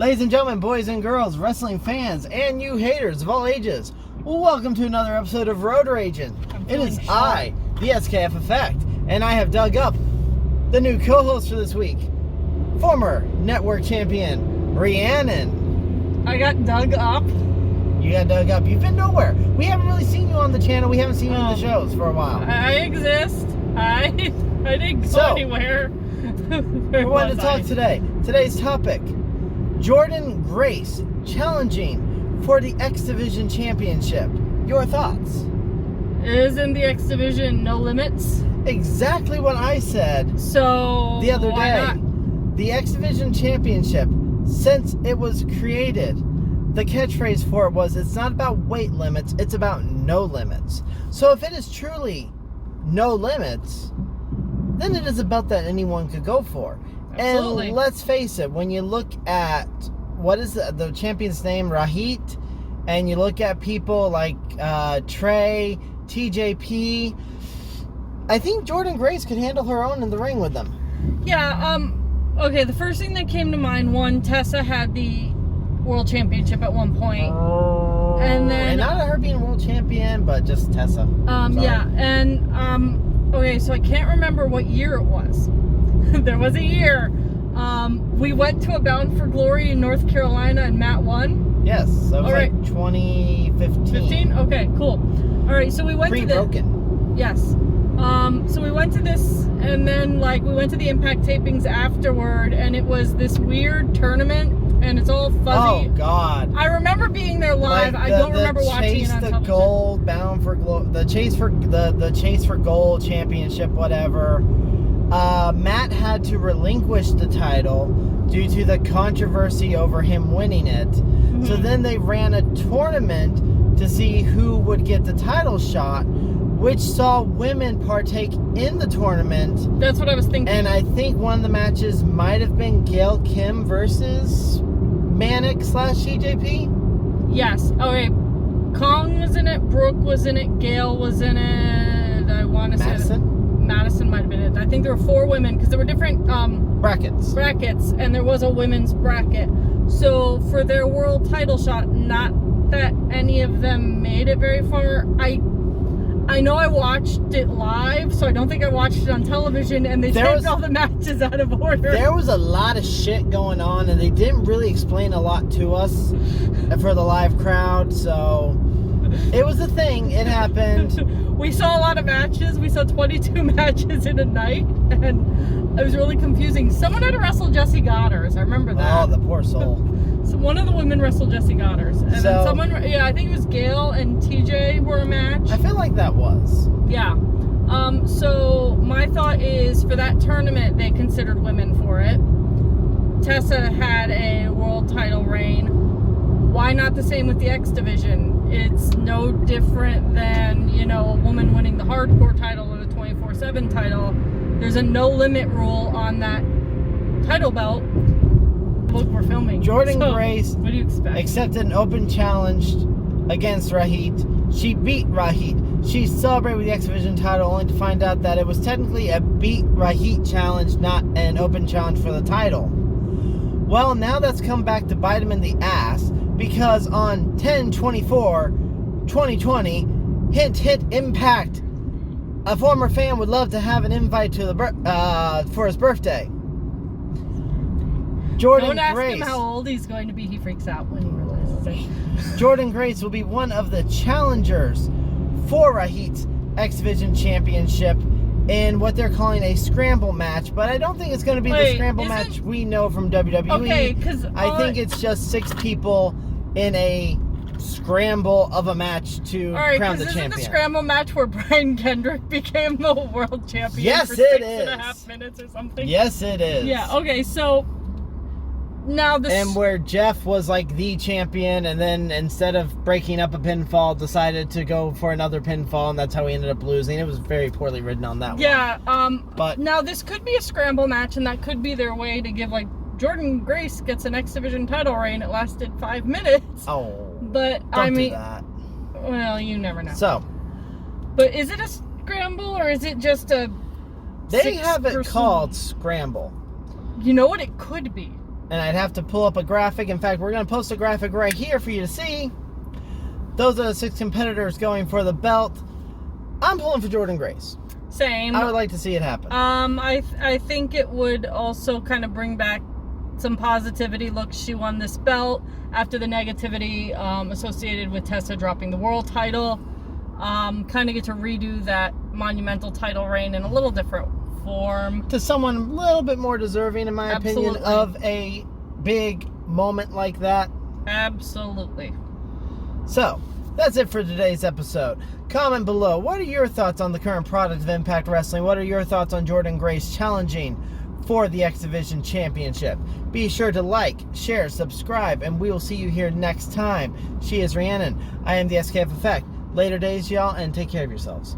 Ladies and gentlemen, boys and girls, wrestling fans, and you haters of all ages, welcome to another episode of RAGIN. It is I, the SKF Effect, and I have dug up the new co-host for this week, former network champion, Rhiannon. I got dug up? You got dug up. You've been nowhere. We haven't really seen you on the channel. We haven't seen you in the shows for a while. I exist. I didn't go anywhere. We wanted to talk today. Today's topic, Jordynne Grace challenging for the X Division Championship. Your thoughts? Isn't the X Division no limits? Exactly what I said. So the other why day. Not? The X Division Championship, since it was created, the catchphrase for it was, it's not about weight limits, it's about no limits. So if it is truly no limits, then it is a belt that anyone could go for. Absolutely. And let's face it, when you look at, what is the champion's name, RAGIN, and you look at people like Trey, TJP, I think Jordynne Grace could handle her own in the ring with them. Yeah, okay, the first thing that came to mind, one, Tessa had the World Championship at one point. And then... And not her being world champion, but just Tessa. Yeah, and, okay, so I can't remember what year it was. There was a year. We went to a Bound for Glory in North Carolina and Matt won. Yes, that was like 2015. 15? Okay, cool. All right, so we went to the... Pre-broken. Yes. So we went to this, and then, like, we went to the Impact tapings afterward, and it was this weird tournament, and it's all fuzzy. Oh, God. I remember being there live. Like I don't remember watching it on television. The gold, Bound for Glory, the chase for gold championship, whatever. Matt had to relinquish the title due to the controversy over him winning it. Mm-hmm. So then they ran a tournament to see who would get the title shot, which saw women partake in the tournament. That's what I was thinking. And I think one of the matches might have been Gail Kim versus Manic / TJP. Yes. Okay. Kong was in it. Brooke was in it. Gail was in it. I want to say Madison might have been it. I think there were 4 women because there were different brackets, and there was a women's bracket. So for their world title shot, not that any of them made it very far. I know I watched it live, so I don't think I watched it on television, and they taped all the matches out of order. There was a lot of shit going on, and they didn't really explain a lot to us for the live crowd, so it was a thing. It happened. We saw a lot of matches. We saw 22 matches in a night, and it was really confusing. Someone had to wrestle Jessie Goddard. I remember that. Oh, the poor soul. So one of the women wrestled Jessie Goddard. And then someone, I think it was Gail and TJ were a match. I feel like that was. Yeah. So my thought is, for that tournament, they considered women for it. Tessa had a world title reign. Why not the same with the X Division? It's no different than, a woman winning the hardcore title or the 24/7 title. There's a no limit rule on that title belt. Look, we're filming. Jordynne Grace, what do you expect? Accepted an open challenge against RAGIN. She beat RAGIN. She celebrated with the X Division title, only to find out that it was technically a beat RAGIN challenge, not an open challenge for the title. Well, now that's come back to bite him in the ass, because on 10/24/2020, hint hint, Impact, a former fan would love to have an invite to for his birthday. Don't ask him how old he's going to be. He freaks out when he realizes it. Jordynne Grace will be one of the challengers for RAGIN's X Division Championship in what they're calling a scramble match, but I don't think it's going to be the scramble match we know from WWE. Okay, because I think it's just 6 people in a scramble of a match to crown the champion. Isn't the scramble match where Brian Kendrick became the world champion? Yes, for it 6.5 minutes or something? Yes, it is. Yeah, okay, so now this... And where Jeff was like the champion, and then instead of breaking up a pinfall, decided to go for another pinfall, and that's how he ended up losing. It was very poorly written on that one. Yeah, but now this could be a scramble match, and that could be their way to give, like, Jordynne Grace gets an X Division title reign. It lasted 5 minutes. Oh. But don't do that. Well, you never know. So. But is it a scramble, or is it just a... They have it called scramble. You know what it could be? and I'd have to pull up a graphic. In fact, we're going to post a graphic right here for you to see. Those are the 6 competitors going for the belt. I'm pulling for Jordynne Grace. Same. I would like to see it happen. I think it would also kind of bring back some positivity. Look, she won this belt after the negativity associated with Tessa dropping the world title. Kind of get to redo that monumental title reign in a little different form. To someone a little bit more deserving, in my opinion, of a big moment like that. Absolutely. So, that's it for today's episode. Comment below. What are your thoughts on the current product of Impact Wrestling? What are your thoughts on Jordynne Grace challenging for the X Division Championship? Be sure to like, share, subscribe, and we will see you here next time. She is Rhiannon. I am the SKF Effect. Later days, y'all, and take care of yourselves.